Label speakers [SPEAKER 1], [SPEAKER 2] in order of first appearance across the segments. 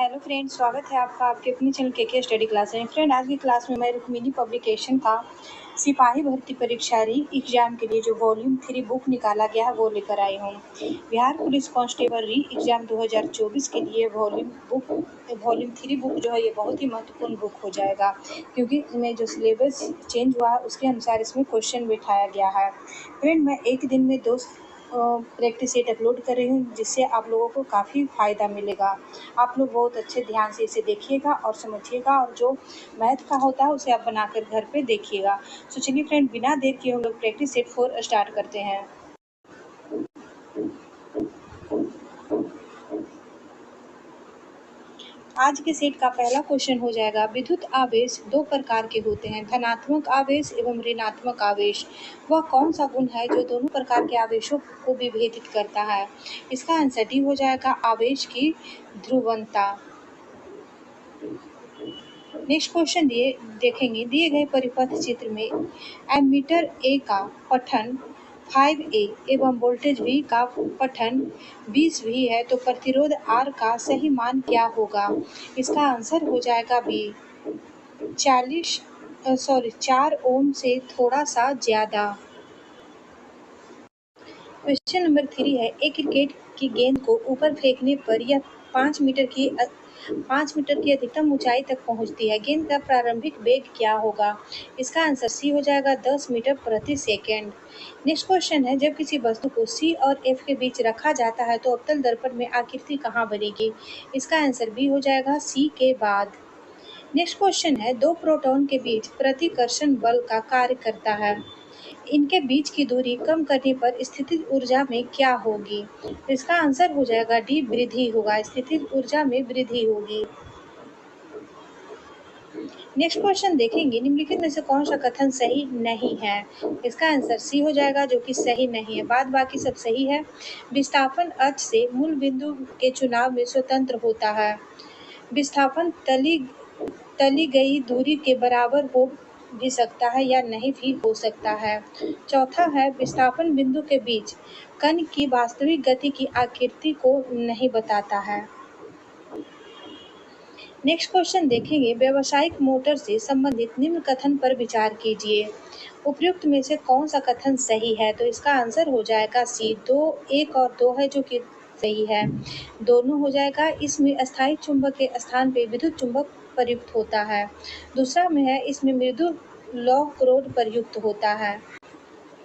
[SPEAKER 1] Hello friend, स्वागत है आपका आपके अपने चैनल के स्टडी क्लास में। फ्रेंड, आज की क्लास में मैं रुक्मिणी पब्लिकेशन का सिपाही भर्ती परीक्षा री एग्जाम के लिए जो वॉल्यूम 3 बुक निकाला गया है वो लेकर आई हूँ। बिहार पुलिस कांस्टेबल री एग्जाम 2024 के लिए वॉल्यूम 3 बुक जो है ये बहुत ही महत्वपूर्ण बुक हो जाएगा, क्योंकि इसमें जो सिलेबस चेंज हुआ है उसके अनुसार इसमें क्वेश्चन बिठाया गया है। फ्रेंड, मैं एक दिन में 2 प्रैक्टिस सेट अपलोड कर रही हूँ, जिससे आप लोगों को काफ़ी फ़ायदा मिलेगा। आप लोग बहुत अच्छे ध्यान से इसे देखिएगा और समझिएगा, और जो मैथ का होता है उसे आप बनाकर घर पे देखिएगा। तो चलिए फ्रेंड, बिना देर किए हम लोग प्रैक्टिस सेट 4 स्टार्ट करते हैं। आज के सेट का पहला क्वेश्चन हो जाएगा, विद्युत आवेश 2 प्रकार के होते हैं, धनात्मक आवेश एवं ऋणात्मक आवेश। वह कौन सा गुण है जो दोनों प्रकार के आवेशों को विभेदित करता है? इसका आंसर डी हो जाएगा, आवेश की ध्रुवणता। नेक्स्ट क्वेश्चन देखेंगे, दिए गए परिपथ चित्र में एमीटर ए का पठन 5A एवं वोल्टेज V का पठन 20V है, तो प्रतिरोध R का सही मान क्या होगा? इसका आंसर हो जाएगा बी, 4 ओम से थोड़ा सा ज्यादा। क्वेश्चन नंबर 3 है, एक क्रिकेट की गेंद को ऊपर फेंकने पर यह 5 मीटर की अधिकतम ऊंचाई तक पहुंचती है। गेंद का प्रारंभिक वेग क्या होगा? इसका आंसर सी हो जाएगा, 10 मीटर प्रति सेकेंड। नेक्स्ट क्वेश्चन है, जब किसी वस्तु को सी और एफ के बीच रखा जाता है तो अवतल दर्पण में आकृति कहाँ बनेगी? इसका आंसर बी हो जाएगा, सी के बाद। नेक्स्ट क्वेश्चन है, 2 प्रोटॉन के बीच प्रतिकर्षण बल का कार्य करता है। इनके बीच की दूरी कम करने पर स्थितिज ऊर्जा में क्या होगी? इसका आंसर हो जाएगा डी, वृद्धि होगा, स्थितिज ऊर्जा में वृद्धि होगी। नेक्स्ट क्वेश्चन देखेंगे, निम्नलिखित में से कौन सा कथन सही नहीं है? इसका आंसर सी हो जाएगा, जो कि सही नहीं है। बाद बाकी सब सही है। विस्थापन अक्ष से मूल बिंदु के चुनाव में स्वतंत्र होता है। विस्थापन तली गई दूरी के बराबर हो भी सकता है या नहीं भी हो सकता है। चौथा है, विस्थापन बिंदु के बीच कण की वास्तविक गति की आकृति को नहीं बताता है। नेक्स्ट क्वेश्चन देखेंगे, व्यावसायिक मोटर से संबंधित निम्न कथन पर विचार कीजिए। उपयुक्त में से कौन सा कथन सही है? तो इसका आंसर हो जाएगा सी, 1 और 2 है, जो कि सही है। दोनों हो जाएगा। इसमें अस्थायी चुंबक के स्थान पे विद्युत चुंबक प्रयुक्त होता है। दूसरा में है, इसमें मृदु लौह रोध प्रयुक्त होता है।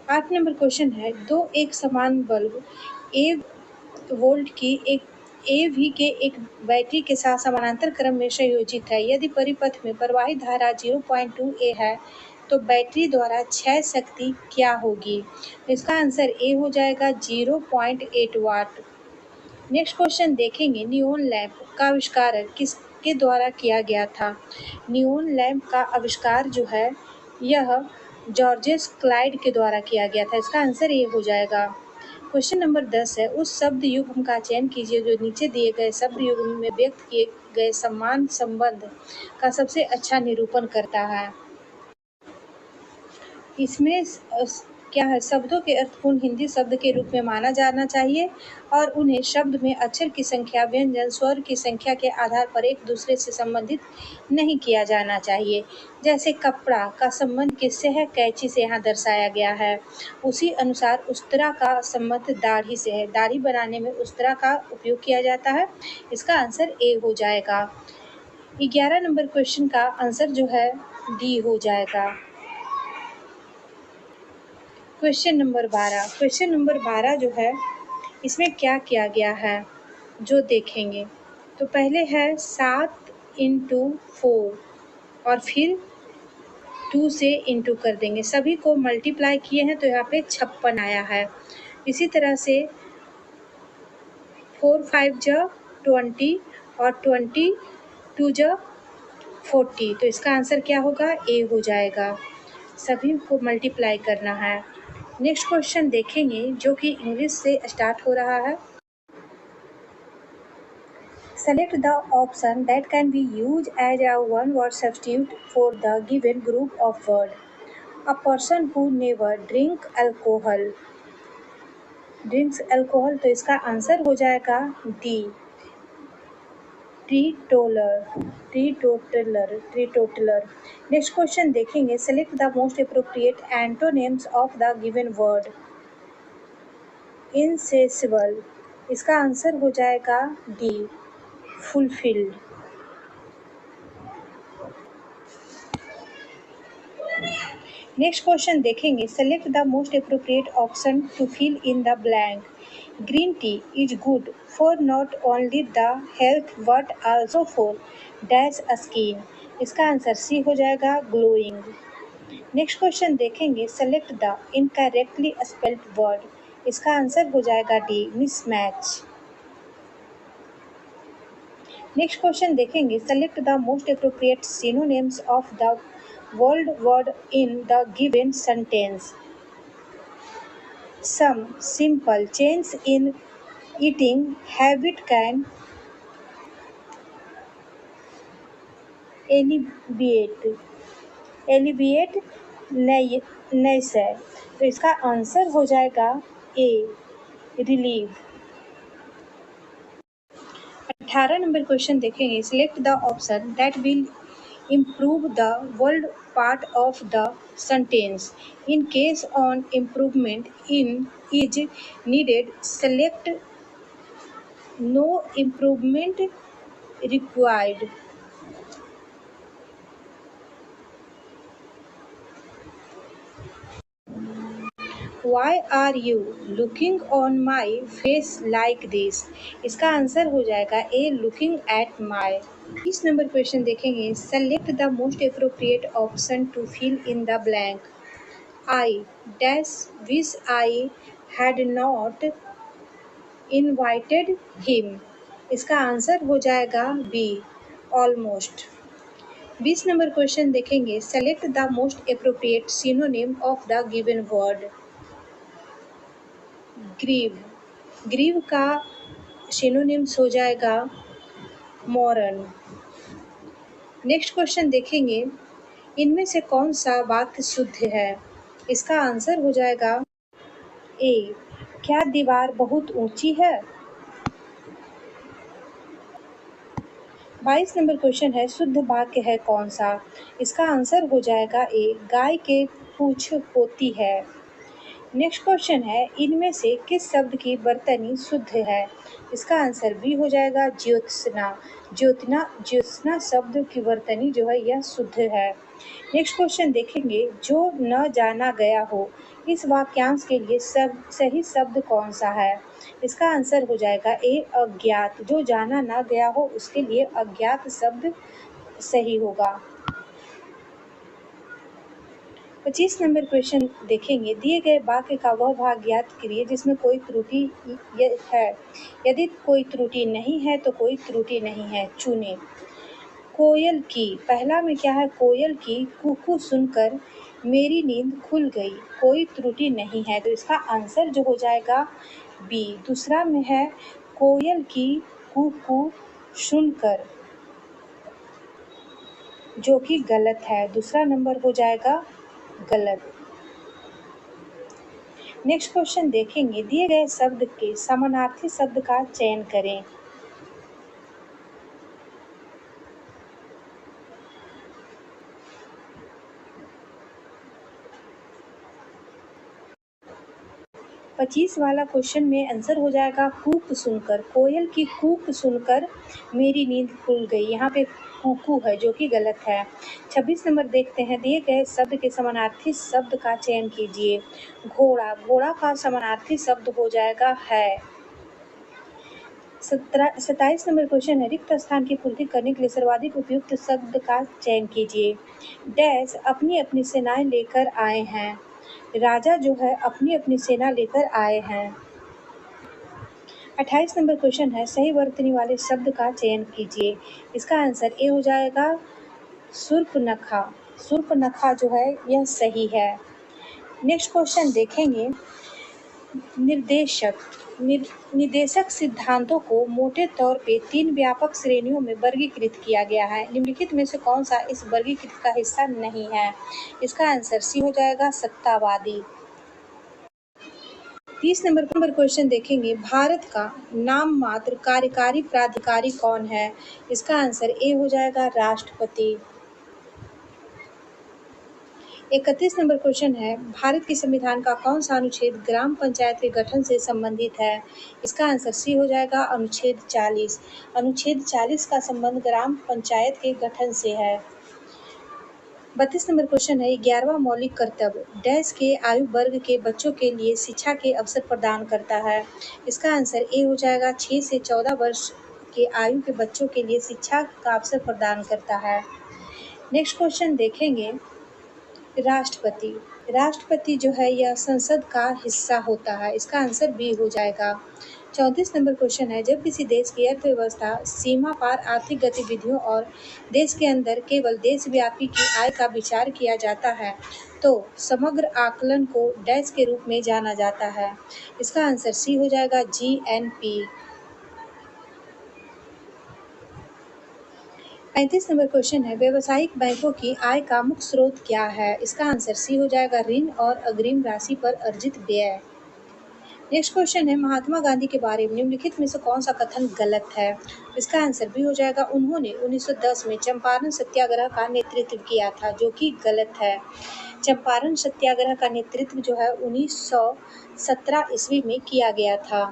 [SPEAKER 1] 8 नंबर क्वेश्चन है, 2 एक समान बल्ब ए वोल्ट की AV के एक बैटरी के साथ समानांतर क्रम में संयोजित है। यदि परिपथ में प्रवाहित धारा 0.2A है तो बैटरी द्वारा क्षय शक्ति क्या होगी? इसका आंसर ए हो जाएगा, 0.8 वाट। नेक्स्ट क्वेश्चन देखेंगे, नियोन लैंप का आविष्कार किसके द्वारा किया गया था? नियोन लैंप का आविष्कार जो है यह जॉर्जेस क्लाइड के द्वारा किया गया था। इसका आंसर ए हो जाएगा। क्वेश्चन नंबर 10 है, उस शब्द युग्म का चयन कीजिए जो नीचे दिए गए शब्द युग्म में व्यक्त किए गए समान संबंध का सबसे अच्छा निरूपण करता है। इसमें क्या है, शब्दों के अर्थपूर्ण हिंदी शब्द के रूप में माना जाना चाहिए और उन्हें शब्द में अक्षर की संख्या, व्यंजन, स्वर की संख्या के आधार पर एक दूसरे से संबंधित नहीं किया जाना चाहिए। जैसे कपड़ा का संबंध किससे है? कैंची से यहाँ दर्शाया गया है। उसी अनुसार उस्तरा का संबंध दाढ़ी से है। दाढ़ी बनाने में उस्तरा का उपयोग किया जाता है। इसका आंसर ए हो जाएगा। 11 नंबर क्वेश्चन का आंसर जो है डी हो जाएगा। क्वेश्चन नंबर 12 जो है इसमें क्या किया गया है जो देखेंगे, तो पहले है 7 × 4 और फिर 2 से इंटू कर देंगे, सभी को मल्टीप्लाई किए हैं तो यहाँ पे 56 आया है। इसी तरह से 4 5 × 20 और 20 2 × 40, तो इसका आंसर क्या होगा? ए हो जाएगा। सभी को मल्टीप्लाई करना है। नेक्स्ट क्वेश्चन देखेंगे जो कि इंग्लिश से स्टार्ट हो रहा है। Select the option that can be used as a one-word substitute for the given group of word. A person who never drinks alcohol, तो इसका आंसर हो जाएगा D. Teetotaler teetotaler. Next question देखेंगे, select the most appropriate antonyms of the given word. इनसेसिबल, इसका answer हो जाएगा D, fulfilled. Next question देखेंगे, select the most appropriate option to fill in the blank. Green tea is good for not only the health but also for dash skin. इसका answer C हो जाएगा, glowing. Next question देखेंगे, select the incorrectly spelled word. इसका answer हो जाएगा D, mismatch. Next question देखेंगे, select the most appropriate synonyms of the world word in the given sentence. Some simple change in eating habit can alleviate nausea. तो इसका answer हो जाएगा A, relieve. 18 number question देखेंगे, select the option that will improve the world part of the sentence. In case on improvement in is needed, select no improvement required. Why are you looking on my face like this? इसका answer हो जाएगा A, looking at my। इस number question देखेंगे, select the most appropriate option to fill in the blank. I dash wish I had not invited him. इसका answer हो जाएगा B, almost. 20 number question देखेंगे, select the most appropriate synonym of the given word. Grieve, grieve का synonyms हो जाएगा Mauryan. Next question देखेंगे, इनमें से कौन सा वाक्य शुद्ध है। इसका आंसर हो जाएगा ए, क्या दीवार बहुत ऊंची है। 22 नंबर क्वेश्चन है, शुद्ध वाक्य है कौन सा। इसका आंसर हो जाएगा ए, गाय के पूंछ होती है। नेक्स्ट क्वेश्चन है, इनमें से किस शब्द की वर्तनी शुद्ध है। इसका आंसर बी हो जाएगा, ज्योत्सना। ज्योत्सना शब्द की वर्तनी जो है यह शुद्ध है। नेक्स्ट क्वेश्चन देखेंगे, जो न जाना गया हो, इस वाक्यांश के लिए सही शब्द कौन सा है। इसका आंसर हो जाएगा ए, अज्ञात। जो जाना ना गया हो उसके लिए अज्ञात शब्द सही होगा। 25 नंबर क्वेश्चन देखेंगे, दिए गए वाक्य का वह भाग ज्ञात करिए जिसमें कोई त्रुटि है। यदि कोई त्रुटि नहीं है तो कोई त्रुटि नहीं है, चुने। कोयल की, पहला में क्या है, कोयल की कूकू सुनकर मेरी नींद खुल गई, कोई त्रुटि नहीं है, तो इसका आंसर जो हो जाएगा बी। दूसरा में है, कोयल की कूकू सुनकर, जो कि गलत है, दूसरा नंबर हो जाएगा गलत। नेक्स्ट क्वेश्चन देखेंगे, दिए गए शब्द के समानार्थी शब्द का चयन करें। पच्चीस वाला क्वेश्चन में आंसर हो जाएगा कूक सुनकर। कोयल की कूक सुनकर मेरी नींद खुल गई, यहाँ पे कुकू है जो कि गलत है। 26 नंबर देखते हैं, दिए गए शब्द के समानार्थी शब्द का चयन कीजिए। घोड़ा, घोड़ा का समानार्थी शब्द हो जाएगा है। 27 नंबर क्वेश्चन है, रिक्त स्थान की पूर्ति करने के लिए सर्वाधिक उपयुक्त शब्द का चयन कीजिए। डैश अपनी अपनी सेनाएं लेकर आए हैं, राजा जो है अपनी अपनी सेना लेकर आए हैं। 28 नंबर क्वेश्चन है, सही वर्तनी वाले शब्द का चयन कीजिए। इसका आंसर ए हो जाएगा, शूर्पणखा। शूर्पणखा जो है यह सही है। नेक्स्ट क्वेश्चन देखेंगे, निर्देशक सिद्धांतों को मोटे तौर पे 3 व्यापक श्रेणियों में वर्गीकृत किया गया है। निम्नलिखित में से कौन सा इस वर्गीकृत का हिस्सा नहीं है। इसका आंसर सी हो जाएगा, सत्तावादी। 30 नंबर क्वेश्चन देखेंगे, भारत का नाम मात्र कार्यकारी प्राधिकारी कौन है? इसका आंसर ए हो जाएगा राष्ट्रपति। 31 नंबर क्वेश्चन है, भारत के संविधान का कौन सा अनुच्छेद ग्राम पंचायत के गठन से संबंधित है? इसका आंसर सी हो जाएगा अनुच्छेद 40। अनुच्छेद 40 का संबंध ग्राम पंचायत के गठन से है। 32 नंबर क्वेश्चन है, 11वां मौलिक कर्तव्य डैश के आयु वर्ग के बच्चों के लिए शिक्षा के अवसर प्रदान करता है? इसका आंसर ए हो जाएगा 6 से 14 वर्ष के आयु के बच्चों के लिए शिक्षा का अवसर प्रदान करता है। नेक्स्ट क्वेश्चन देखेंगे, राष्ट्रपति राष्ट्रपति जो है यह संसद का हिस्सा होता है। इसका आंसर बी हो जाएगा। 34 नंबर क्वेश्चन है, जब किसी देश की अर्थव्यवस्था सीमा पार आर्थिक गतिविधियों और देश के अंदर केवल देशव्यापी की आय का विचार किया जाता है तो समग्र आकलन को डैश के रूप में जाना जाता है? इसका आंसर सी हो जाएगा जीएनपी। 35 नंबर क्वेश्चन है, व्यावसायिक बैंकों की आय का मुख्य स्रोत क्या है? इसका आंसर सी हो जाएगा ऋण और अग्रिम राशि पर अर्जित व्यय। नेक्स्ट क्वेश्चन है, महात्मा गांधी के बारे में निम्नलिखित में से कौन सा कथन गलत है? इसका आंसर बी हो जाएगा, उन्होंने 1910 में चंपारण सत्याग्रह का नेतृत्व किया था, जो कि गलत है। चंपारण सत्याग्रह का नेतृत्व जो है 1917 ईस्वी में किया गया था।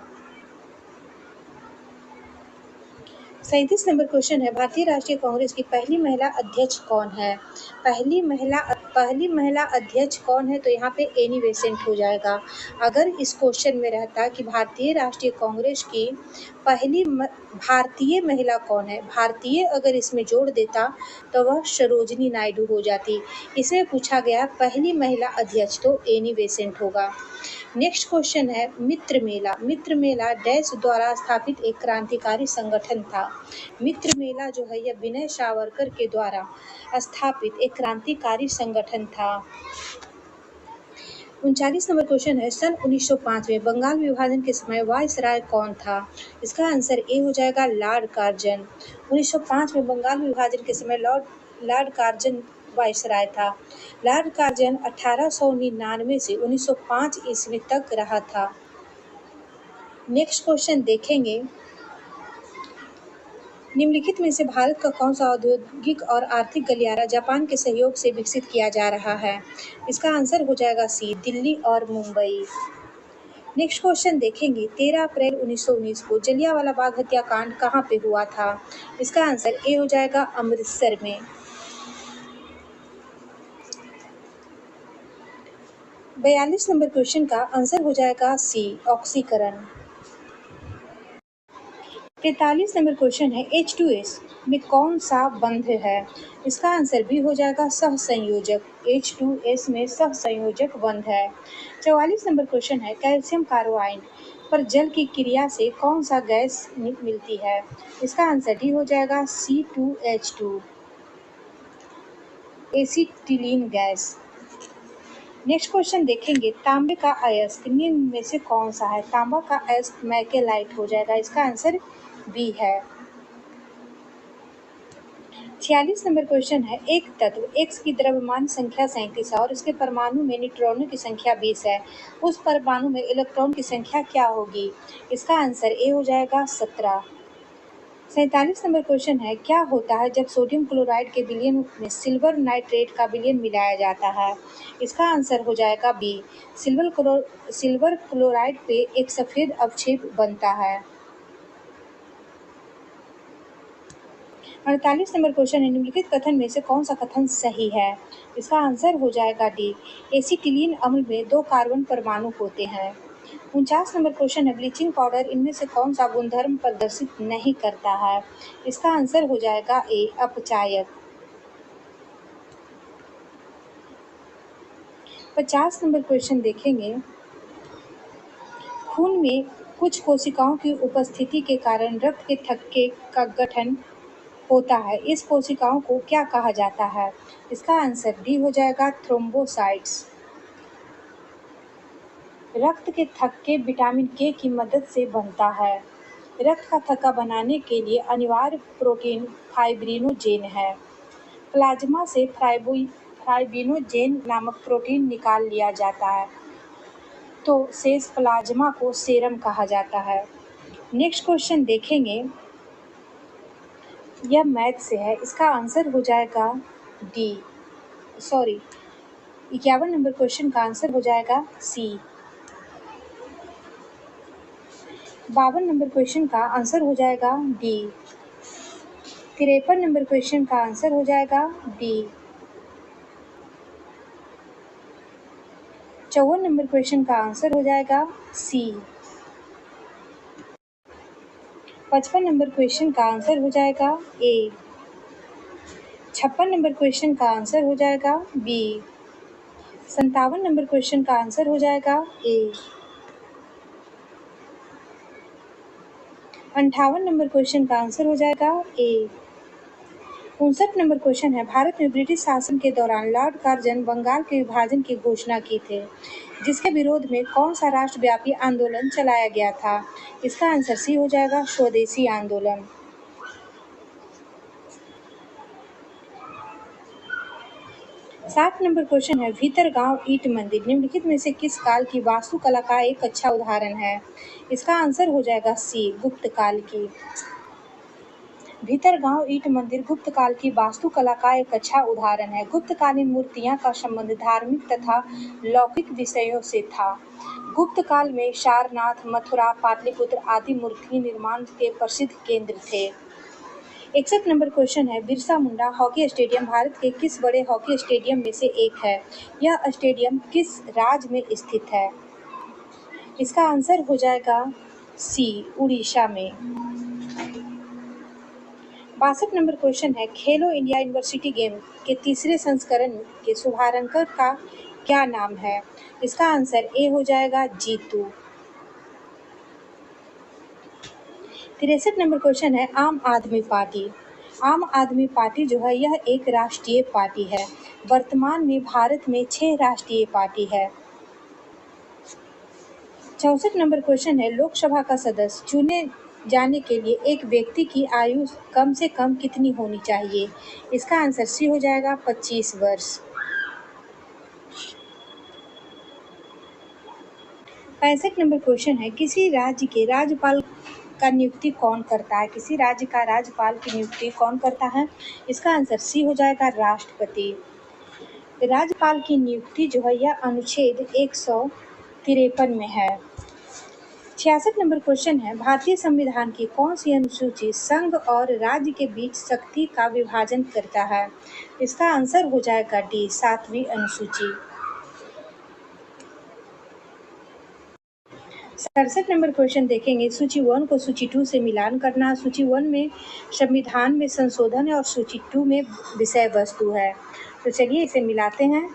[SPEAKER 1] 37 नंबर क्वेश्चन है, भारतीय राष्ट्रीय कांग्रेस की पहली महिला अध्यक्ष कौन है? पहली महिला अध्यक्ष कौन है? तो यहाँ पे एनी बेसेंट हो जाएगा। अगर इस क्वेश्चन में रहता कि भारतीय राष्ट्रीय कांग्रेस की पहली भारतीय महिला कौन है, भारतीय अगर इसमें जोड़ देता तो वह सरोजिनी नायडू हो जाती। इसमें पूछा गया पहली महिला अध्यक्ष, तो एनी बेसेंट होगा। नेक्स्ट क्वेश्चन है, मित्र मेला डैश द्वारा स्थापित एक क्रांतिकारी संगठन था। मित्र मेला जो है यह विनय सावरकर के द्वारा स्थापित एक क्रांतिकारी संगठन था। 39 नंबर क्वेश्चन है, सन 1905 में बंगाल विभाजन के समय वायसराय कौन था? इसका आंसर ए हो जाएगा लॉर्ड कार्जन। 1905 में बंगाल विभाजन के समय लॉर्ड कार्जन वायसराय था। लॉर्ड कार्जन 1899 से 1905 ईस्वी तक रहा था। नेक्स्ट क्वेश्चन देखेंगे, निम्नलिखित में से भारत का कौन सा औद्योगिक और आर्थिक गलियारा जापान के सहयोग से विकसित किया जा रहा है? इसका आंसर हो जाएगा सी, दिल्ली और मुंबई। नेक्स्ट क्वेश्चन देखेंगे, 13 अप्रैल 1919 को जलियांवाला बाग हत्याकांड कहाँ पे हुआ था? इसका आंसर ए हो जाएगा अमृतसर में। 42 नंबर क्वेश्चन का आंसर हो जाएगा सी, ऑक्सीकरण। 43 नंबर क्वेश्चन है, H2S में कौन सा बंध है? इसका आंसर भी हो जाएगा सहसंयोजक। H2S में सहसंयोजक बंध है। 44 नंबर क्वेश्चन है, कैल्शियम कार्बाइड पर जल की क्रिया से कौन सा गैस मिलती है? इसका आंसर डी हो जाएगा C2H2, acetylene gas. Next question देखेंगे, तांबे का अयस्क निम्न में से कौन सा है? तांबा का अयस्क मैकेलाइट हो जाएगा। इसका आंसर बी है। 46 नंबर क्वेश्चन है, एक तत्व X की द्रव्यमान संख्या 37 है और इसके परमाणु में न्यूट्रॉनों की संख्या 20 है। उस परमाणु में इलेक्ट्रॉन की संख्या क्या होगी? इसका आंसर ए हो जाएगा 17। 47 नंबर क्वेश्चन है, क्या होता है जब सोडियम क्लोराइड के विलयन में सिल्वर नाइट्रेट का विलयन मिलाया जाता है? इसका आंसर हो जाएगा बी, सिल्वर क्लोराइड पे एक सफेद अवक्षेप बनता है। 48 नंबर क्वेश्चन है, निम्नलिखित कथन में से कौन सा कथन सही है? इसका आंसर हो जाएगा डी, एसिटिलीन अम्ल में 2 कार्बन परमाणु होते हैं। 49 नंबर क्वेश्चन है, ब्लीचिंग पाउडर इनमें से कौन सा गुणधर्म प्रदर्शित नहीं करता है? इसका आंसर हो जाएगा ए, अपचायक। 50 नंबर क्वेश्चन देखेंगे, खून में कुछ कोशिकाओं की उपस्थिति के कारण रक्त के थक्के का गठन होता है। इस कोशिकाओं को क्या कहा जाता है? इसका आंसर डी हो जाएगा थ्रोम्बोसाइट्स। रक्त के थक्के विटामिन के की मदद से बनता है। रक्त का थक्का बनाने के लिए अनिवार्य प्रोटीन फाइब्रिनोजेन है। प्लाज्मा से फाइब्रिनोजेन नामक प्रोटीन निकाल लिया जाता है। तो शेष प्लाज्मा को सेरम कहा जाता है। नेक्स्ट क्वेश्चन देखेंगे, यह मैथ से है, इसका आंसर हो जाएगा डी, 51 नंबर क्वेश्चन का आंसर हो जाएगा सी। 52 नंबर क्वेश्चन का आंसर हो जाएगा डी। 53 नंबर क्वेश्चन का आंसर हो जाएगा डी। 54 नंबर क्वेश्चन का आंसर हो जाएगा सी। 55 नंबर क्वेश्चन का आंसर हो जाएगा ए। 56 नंबर क्वेश्चन का आंसर हो जाएगा बी। 57 नंबर क्वेश्चन का आंसर हो जाएगा ए। 58 नंबर क्वेश्चन का आंसर हो जाएगा ए। 59 नंबर क्वेश्चन है, भारत में ब्रिटिश शासन के दौरान लॉर्ड कार्जन बंगाल के विभाजन की घोषणा की थे, जिसके विरोध में कौन सा राष्ट्रव्यापी आंदोलन चलाया गया था? इसका आंसर सी हो जाएगा, स्वदेशी आंदोलन। 60 नंबर क्वेश्चन है, भीतरगांव ईंट मंदिर निम्नलिखित में से किस काल की वास्तुकला का एक अच्छा उदाहरण है? इसका आंसर हो जाएगा सी, गुप्त काल की। भीतरगांव ईंट मंदिर गुप्त काल की वास्तुकला का एक अच्छा उदाहरण है। गुप्तकालीन मूर्तियां का संबंध धार्मिक तथा लौकिक विषयों से था। गुप्त काल में सारनाथ, मथुरा, पाटलिपुत्र आदि मूर्ति निर्माण के प्रसिद्ध केंद्र थे। 61 नंबर क्वेश्चन है, बिरसा मुंडा हॉकी स्टेडियम भारत के किस बड़े हॉकी स्टेडियम में से एक है? यह स्टेडियम किस राज्य में स्थित है? इसका आंसर हो जाएगा सी, उड़ीसा में। 62 नंबर क्वेश्चन है, खेलो इंडिया यूनिवर्सिटी गेम के तीसरे संस्करण के शुभारंभकर का क्या नाम है? इसका आंसर ए हो जाएगा, जीतू। 63 नंबर क्वेश्चन है, आम आदमी पार्टी। आम आदमी पार्टी जो है यह एक राष्ट्रीय पार्टी है। वर्तमान में भारत में 6 राष्ट्रीय पार्टी है। 64 नंबर क्वेश्चन है, लोकसभा का सदस्य चुने जाने के लिए एक व्यक्ति की आयु कम से कम कितनी होनी चाहिए? इसका आंसर सी हो जाएगा, 25 वर्ष। 65 नंबर क्वेश्चन है, किसी राज्य के राज्यपाल का नियुक्ति कौन करता है? किसी राज्य का राज्यपाल की नियुक्ति कौन करता है? इसका आंसर सी हो जाएगा, राष्ट्रपति। राज्यपाल की नियुक्ति जो है यह अनुच्छेद 153 में है। 66 नंबर क्वेश्चन है, भारतीय संविधान की कौन सी अनुसूची संघ और राज्य के बीच शक्ति का विभाजन करता है? इसका आंसर हो जाएगा डी, 7वीं अनुसूची। 67 नंबर क्वेश्चन देखेंगे, सूची 1 को सूची 2 से मिलान करना। सूची 1 में संविधान में संशोधन है और सूची 2 में विषय वस्तु है। तो चलिए इसे मिलाते हैं।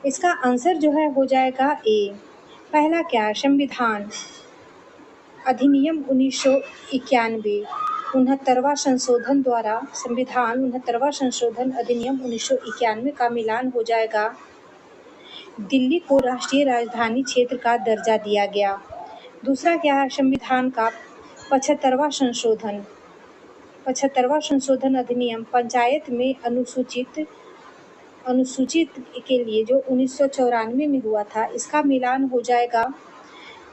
[SPEAKER 1] इसका आंसर जो है हो जाएगा ए। पहला क्या है, संविधान अधिनियम 1991, 69वां संशोधन द्वारा संविधान 69वां संशोधन अधिनियम 1991 का मिलान हो जाएगा। दिल्ली को राष्ट्रीय राजधानी क्षेत्र का दर्जा दिया गया। दूसरा क्या है, संविधान का 75वां संशोधन अधिनियम पंचायत में अनुसूचित के लिए जो 1994 में हुआ था, इसका मिलान हो जाएगा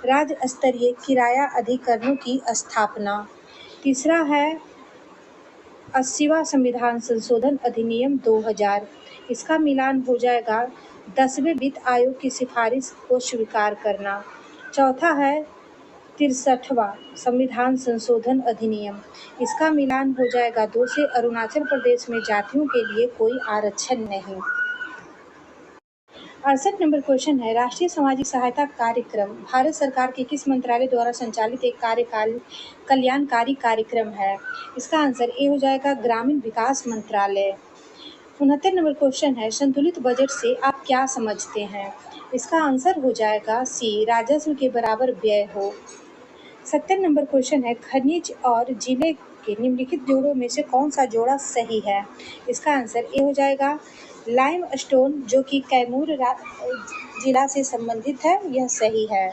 [SPEAKER 1] राज्य स्तरीय किराया अधिकरणों की स्थापना। तीसरा है 80वां संविधान संशोधन अधिनियम 2000, इसका मिलान हो जाएगा 10वें वित्त आयोग की सिफारिश को स्वीकार करना। चौथा है 63वां संविधान संशोधन अधिनियम, इसका मिलान हो जाएगा 2 से अरुणाचल प्रदेश में जातियों के लिए कोई आरक्षण नहीं। 68 नंबर क्वेश्चन है, राष्ट्रीय सामाजिक सहायता कार्यक्रम भारत सरकार के किस मंत्रालय द्वारा संचालित एक कल्याणकारी कार्यक्रम है? इसका आंसर ए हो जाएगा, ग्रामीण विकास मंत्रालय। 69 नंबर क्वेश्चन है, संतुलित बजट से आप क्या समझते हैं? इसका आंसर हो जाएगा सी, राजस्व के बराबर व्यय हो। 70 नंबर क्वेश्चन है, खनिज और जिले के निम्नलिखित जोड़ों में से कौन सा जोड़ा सही है? इसका आंसर ए हो जाएगा, लाइमस्टोन जो कि कैमूर जिला से संबंधित है, यह सही है।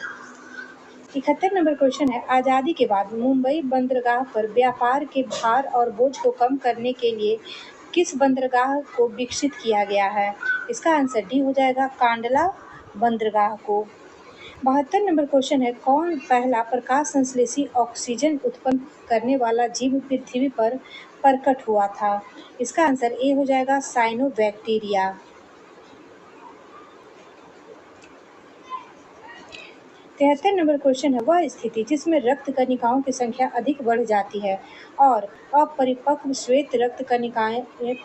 [SPEAKER 1] 71 नंबर क्वेश्चन है, आज़ादी के बाद मुंबई बंदरगाह पर व्यापार के भार और बोझ को कम करने के लिए किस बंदरगाह को विकसित किया गया है? इसका आंसर डी हो जाएगा कांडला बंदरगाह को। 72 नंबर क्वेश्चन है, कौन पहला प्रकाश संश्लेषी ऑक्सीजन उत्पन्न करने वाला जीव पृथ्वी पर प्रकट हुआ था? इसका आंसर ए हो जाएगा साइनोबैक्टीरिया। 73 नंबर क्वेश्चन है, वह स्थिति जिसमें रक्त कणिकाओं की संख्या अधिक बढ़ जाती है और अपरिपक्व श्वेत रक्त कणिकाएं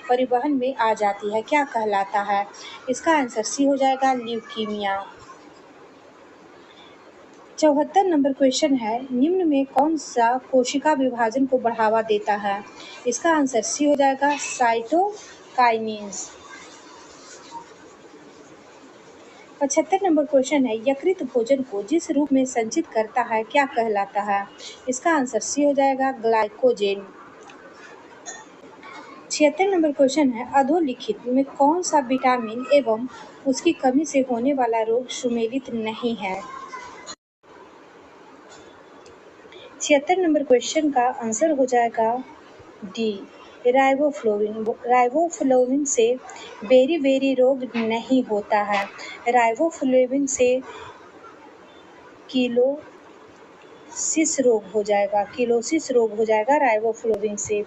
[SPEAKER 1] परिवहन में आ जाती है, क्या कहलाता है? इसका आंसर सी हो जाएगा ल्यूकीमिया। 74 नंबर क्वेश्चन है, निम्न में कौन सा कोशिका विभाजन को बढ़ावा देता है? इसका आंसर सी हो जाएगा साइटोकाइनेज। 75 नंबर क्वेश्चन है, यकृत भोजन को जिस रूप में संचित करता है क्या कहलाता है? इसका आंसर सी हो जाएगा ग्लाइकोजेन। 76 नंबर क्वेश्चन है, अधोलिखित में कौन सा विटामिन एवं उसकी कमी से होने वाला रोग सुमेलित नहीं है? 76 नंबर क्वेश्चन का आंसर हो जाएगा डी राइबोफ्लोविन। राइबोफ्लोविन से बेरी रोग नहीं होता है। राइबोफ्लोविन से किलोसिस रोग हो जाएगा राइबोफ्लोविन से।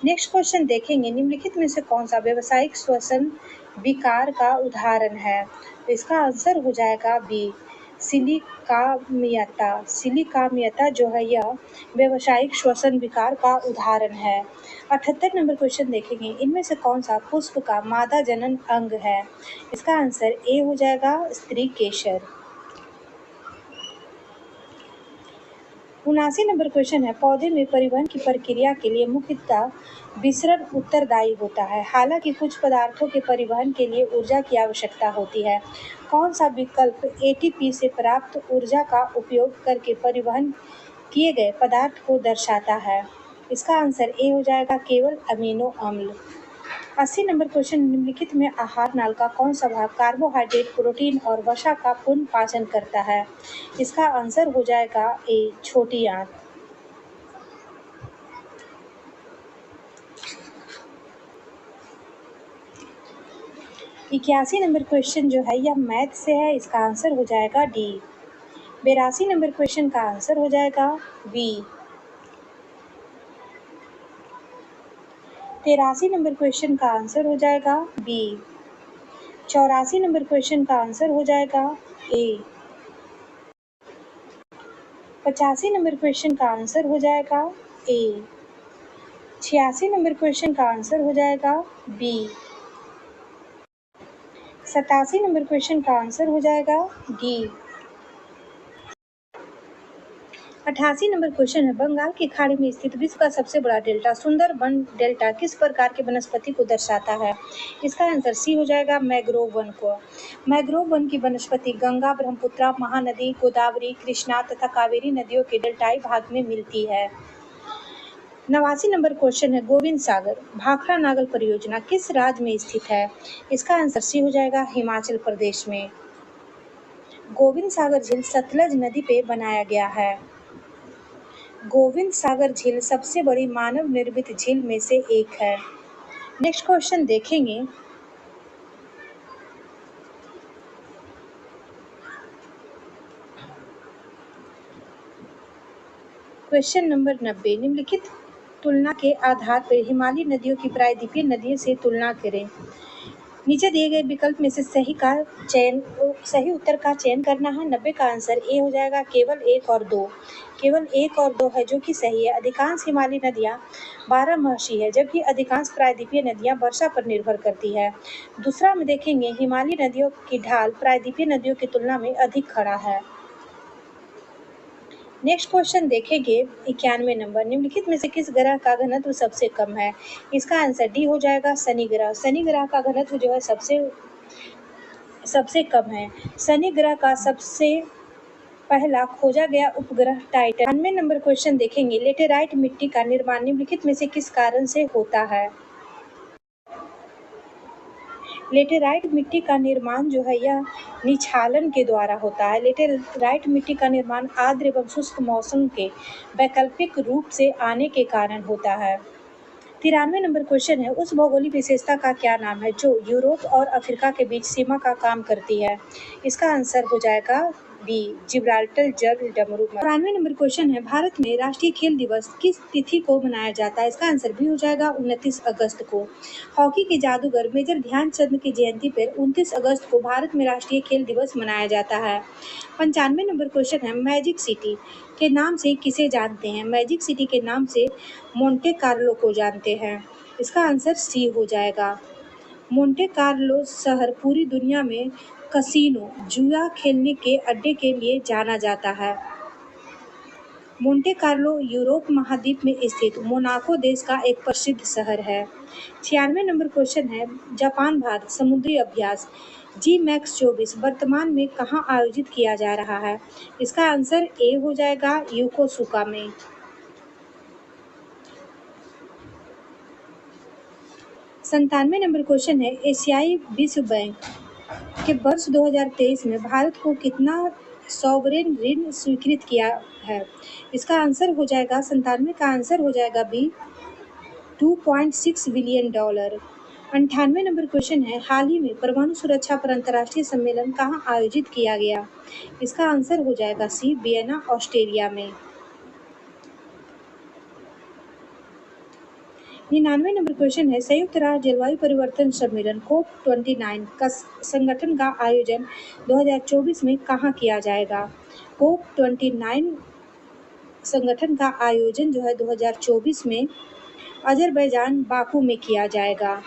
[SPEAKER 1] नेक्स्ट क्वेश्चन देखेंगे, निम्नलिखित में से कौन सा व्यावसायिक श्वसन विकार का उदाहरण है? इसका आंसर हो जाएगा बी सिलिकामियता जो है यह व्यावसायिक श्वसन विकार का उदाहरण है। 78 नंबर क्वेश्चन देखेंगे, इनमें से कौन सा पुष्प का मादा जनन अंग है? इसका आंसर ए हो जाएगा स्त्री केशर। 79 नंबर क्वेश्चन है, पौधे में परिवहन की प्रक्रिया के लिए मुख्यतः विसरण उत्तरदायी होता है, हालांकि कुछ पदार्थों के परिवहन के लिए ऊर्जा की आवश्यकता होती है। कौन सा विकल्प एटीपी से प्राप्त ऊर्जा का उपयोग करके परिवहन किए गए पदार्थ को दर्शाता है? इसका आंसर ए हो जाएगा केवल अमीनो अम्ल। 80 नंबर क्वेश्चन, निम्नलिखित में आहार नाल का कौन सा भाग कार्बोहाइड्रेट, प्रोटीन और वसा का पुनः पाचन करता है? इसका आंसर हो जाएगा ए छोटी आंत। 81 नंबर क्वेश्चन जो है यह मैथ से है, इसका आंसर हो जाएगा डी। 82 नंबर क्वेश्चन का आंसर हो जाएगा बी। 83 नंबर क्वेश्चन का आंसर हो जाएगा बी। 84 नंबर क्वेश्चन का आंसर हो जाएगा ए। 85 नंबर क्वेश्चन का आंसर हो जाएगा ए। 86 नंबर क्वेश्चन का आंसर हो जाएगा बी। 87 नंबर क्वेश्चन का आंसर हो जाएगा डी। 88 नंबर क्वेश्चन है, बंगाल की खाड़ी में स्थित विश्व का सबसे बड़ा डेल्टा सुंदरबन डेल्टा किस प्रकार के वनस्पति को दर्शाता है? इसका आंसर सी हो जाएगा मैंग्रोव वन को। मैंग्रोव वन की वनस्पति गंगा, ब्रह्मपुत्र, महानदी, गोदावरी, कृष्णा तथा कावेरी नदियों के डेल्टाई भाग में मिलती है। 89 नंबर क्वेश्चन है, गोविंद सागर भाखड़ा नागल परियोजना किस राज्य में स्थित है? इसका आंसर सी हो जाएगा हिमाचल प्रदेश में। गोविंद सागर झील सतलज नदी पे बनाया गया है। गोविंद सागर झील सबसे बड़ी मानव निर्मित झील में से एक है। नेक्स्ट क्वेश्चन देखेंगे, क्वेश्चन नंबर 90, निम्नलिखित तुलना के आधार पर हिमालयी नदियों की प्रायद्वीपीय नदियों से तुलना करें। नीचे दिए गए विकल्प में से सही उत्तर का चयन करना है। 90 का आंसर ए हो जाएगा केवल 1 और 2। केवल 1 और 2 है जो कि सही है। अधिकांश हिमालयी नदियां बारहमासी है, जबकि अधिकांश प्रायद्वीपीय नदियां वर्षा पर निर्भर करती है। दूसरा में देखेंगे, हिमालयी नदियों की ढाल प्रायद्वीपीय नदियों की तुलना में अधिक खड़ा है। नेक्स्ट क्वेश्चन देखेंगे 91 नंबर, निम्नलिखित में से किस ग्रह का घनत्व सबसे कम है? इसका आंसर डी हो जाएगा शनि ग्रह। शनि ग्रह का घनत्व जो है सबसे कम है। शनि ग्रह का सबसे पहला खोजा गया उपग्रह टाइटन। 92 नंबर क्वेश्चन देखेंगे, लेटेराइट मिट्टी का निर्माण निम्नलिखित में से किस कारण से होता है? लेटेराइट मिट्टी का निर्माण जो है यह निछालन के द्वारा होता है। लेटेराइट मिट्टी का निर्माण आर्द्र एवं शुष्क मौसम के वैकल्पिक रूप से आने के कारण होता है। 93 नंबर क्वेश्चन है, उस भौगोलिक विशेषता का क्या नाम है जो यूरोप और अफ्रीका के बीच सीमा का काम करती है? इसका आंसर हो जाएगा बी, जिब्राल्टर जल डमरू। 94 नंबर क्वेश्चन है, भारत में राष्ट्रीय खेल दिवस किस तिथि को मनाया जाता है? इसका आंसर भी हो जाएगा 29 अगस्त को। हॉकी के जादूगर मेजर ध्यानचंद की जयंती पर 29 अगस्त को भारत में राष्ट्रीय खेल दिवस मनाया जाता है। 95 नंबर क्वेश्चन है, मैजिक सिटी के नाम से किसे जानते हैं? मैजिक सिटी के नाम से मोंटे कार्लो को जानते हैं। इसका आंसर सी हो जाएगा। मोंटे कार्लो शहर पूरी दुनिया में कसिनो जुआ खेलने के अड्डे के लिए जाना जाता है। मोंटे कार्लो यूरोप महाद्वीप में स्थित मोनाको देश का एक प्रसिद्ध शहर है। 96 नंबर क्वेश्चन है, जापान भारत समुद्री अभ्यास G-Max 24 वर्तमान में कहाँ आयोजित किया जा रहा है? इसका आंसर ए हो जाएगा, योकोसुका में। 97 नंबर क्वेश्चन है, एशियाई विश्व बैंक के वर्ष 2023 में भारत को कितना सॉवरेन ऋण स्वीकृत किया है? इसका आंसर हो जाएगा 97 का आंसर हो जाएगा बी, $2.6 बिलियन। 98 नंबर क्वेश्चन है, हाल ही में परमाणु सुरक्षा पर अंतर्राष्ट्रीय सम्मेलन कहाँ आयोजित किया गया? इसका आंसर हो जाएगा सी, वियना ऑस्ट्रेलिया में। 99 नंबर क्वेश्चन है, संयुक्त राष्ट्र जलवायु परिवर्तन सम्मेलन COP29 का संगठन का आयोजन 2024 में कहाँ किया जाएगा? COP29 संगठन का आयोजन जो है 2024 में अजरबैजान बाकू में किया जाएगा।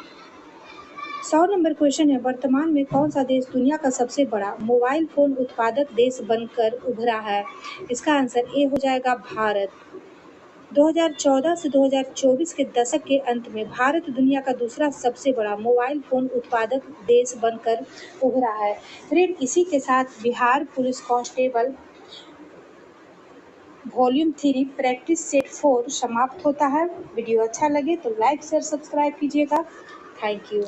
[SPEAKER 1] 100 नंबर क्वेश्चन है, वर्तमान में कौन सा देश दुनिया का सबसे बड़ा मोबाइल फोन उत्पादक देश बनकर उभरा है? इसका आंसर ए हो जाएगा, भारत। 2014 से 2024 के दशक के अंत में भारत दुनिया का दूसरा सबसे बड़ा मोबाइल फोन उत्पादक देश बनकर उभरा है। फ्रेंड, इसी के साथ Bihar police constable volume 3 practice set 4 समाप्त होता है। वीडियो अच्छा लगे तो लाइक शेयर सब्सक्राइब कीजिएगा। Thank you.